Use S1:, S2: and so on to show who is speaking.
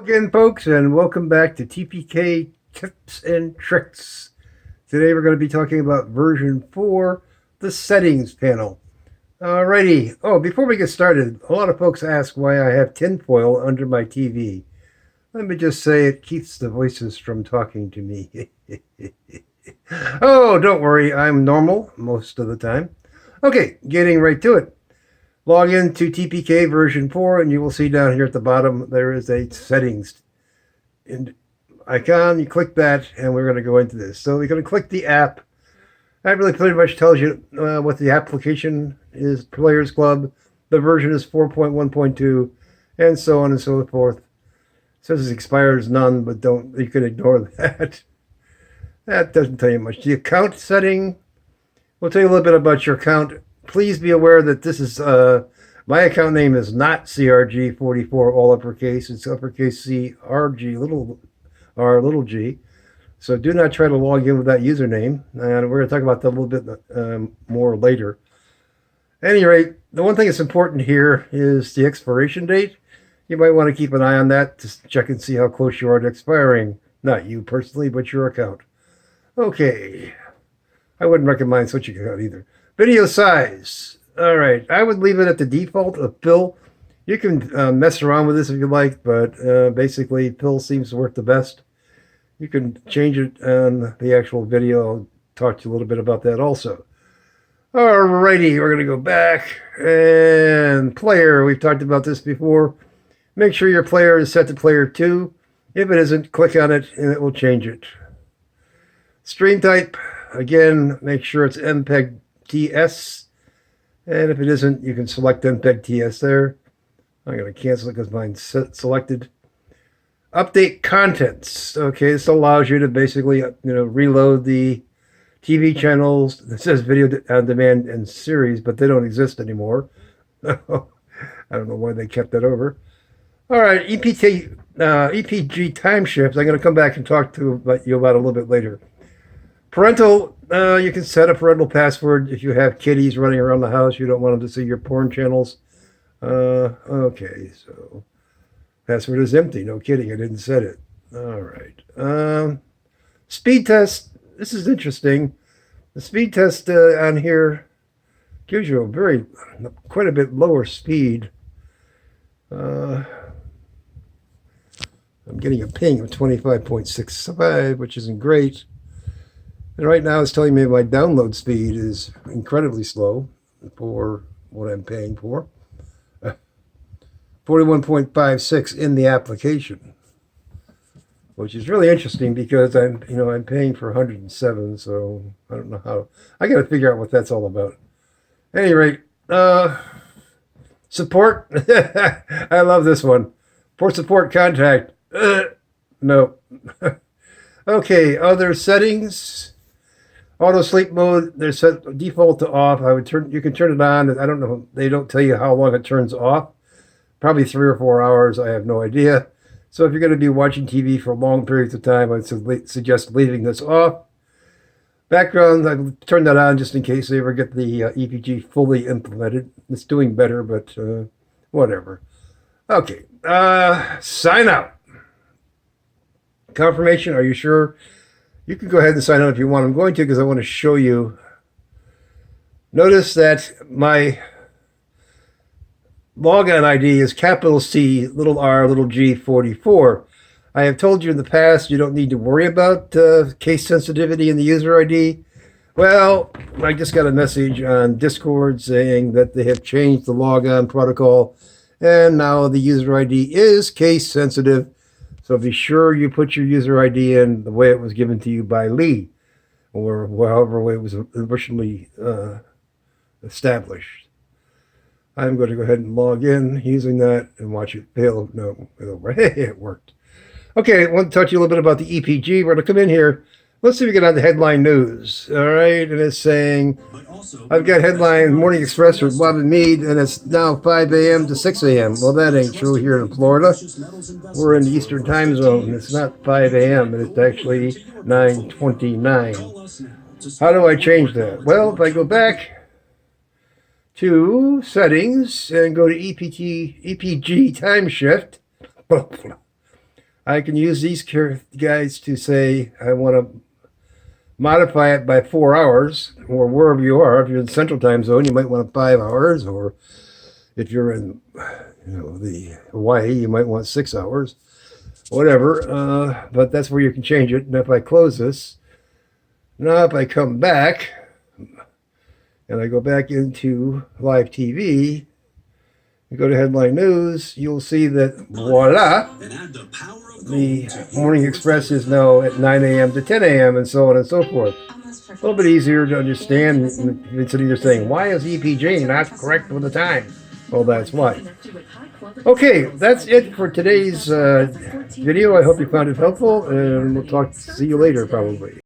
S1: Again, folks, and welcome back to TPK Tips and Tricks. Today we're going to be talking about version 4, the settings panel. Alrighty. Oh, before we get started, a lot of folks ask why I have tinfoil under my TV. Let me just say it keeps the voices from talking to me. Oh, don't worry, I'm normal most of the time. Okay, getting right to it. Log into TPK version 4 and you will see down here at the bottom there is a settings icon. You click that and we're going to go into this. So we're going to click the app. That really pretty much tells you what the application is, Players Club. The version is 4.1.2 and so on and so forth. It says it expires none, but you can ignore that. That doesn't tell you much. The account setting will tell you a little bit about your account. Please be aware that this is, my account name is not CRG44, all uppercase. It's uppercase CRG, little r, little g. So do not try to log in with that username. And we're going to talk about that a little bit more later. At any rate, the one thing that's important here is the expiration date. You might want to keep an eye on that to check and see how close you are to expiring. Not you personally, but your account. Okay. I wouldn't recommend switching account either. Video size. All right. I would leave it at the default of PIL. You can mess around with this if you like, but basically PIL seems to work the best. You can change it on the actual video. I'll talk to you a little bit about that also. All righty. We're going to go back. And player. We've talked about this before. Make sure your player is set to player 2. If it isn't, click on it and it will change it. Stream type. Again, make sure it's MPEG TS, and if it isn't, you can select MPEG TS there. I'm going to cancel it because mine's selected. Update contents. Okay, this allows you to basically reload the TV channels. It says video on demand and series, but they don't exist anymore. I don't know why they kept that over. All right, EPG time shift. I'm going to come back and talk to you about a little bit later. Parental, you can set a parental password if you have kiddies running around the house. You don't want them to see your porn channels. Okay, so password is empty. No kidding, I didn't set it. All right. Speed test. This is interesting. The speed test on here gives you quite a bit lower speed. I'm getting a ping of 25.65, which isn't great. And right now it's telling me my download speed is incredibly slow for what I'm paying for. 41.56 in the application, which is really interesting because I'm paying for 107, so I don't know how. I got to figure out what that's all about. At any rate, support. I love this one. For support, contact. No. Okay, other settings. Auto sleep mode, they're set default to off. You can turn it on. I don't know. They don't tell you how long it turns off. Probably 3 or 4 hours. I have no idea. So if you're going to be watching TV for long periods of time, I'd suggest leaving this off. Background, I've turned that on just in case they ever get the EPG fully implemented. It's doing better, but whatever. Okay, sign out. Confirmation, are you sure? You can go ahead and sign out if you want. I'm going to because I want to show you. Notice that my login ID is capital C, little r, little g, 44. I have told you in the past you don't need to worry about case sensitivity in the user ID. Well, I just got a message on Discord saying that they have changed the logon protocol, and now the user ID is case sensitive. So be sure you put your user ID in the way it was given to you by Lee, or however way it was originally established. I'm going to go ahead and log in using that and watch it fail. No, it worked. Okay, I want to talk to you a little bit about the EPG. We're going to come in here. Let's see if we get on the headline news. All right, and it's saying, I've got headline Morning Express with Bob and Mead, and it's now 5 a.m. to 6 a.m. Well, that ain't true here in Florida. We're in the Eastern time zone. It's not 5 a.m., and it's actually 9:29. How do I change that? Well, if I go back to settings and go to EPG time shift, I can use these guides to say I want to modify it by 4 hours, or wherever you are. If you're in Central Time Zone, you might want 5 hours, or if you're in, the Hawaii, you might want 6 hours, whatever. But that's where you can change it. And if I close this, now if I come back and I go back into live TV, you go to headline news, you'll see that voila, the Morning Express is now at 9 a.m. to 10 a.m. and so on and so forth. A little bit easier to understand instead of just saying, why is EPJ not correct with the time? Well, that's why. Okay, that's it for today's video. I hope you found it helpful, and see you later probably.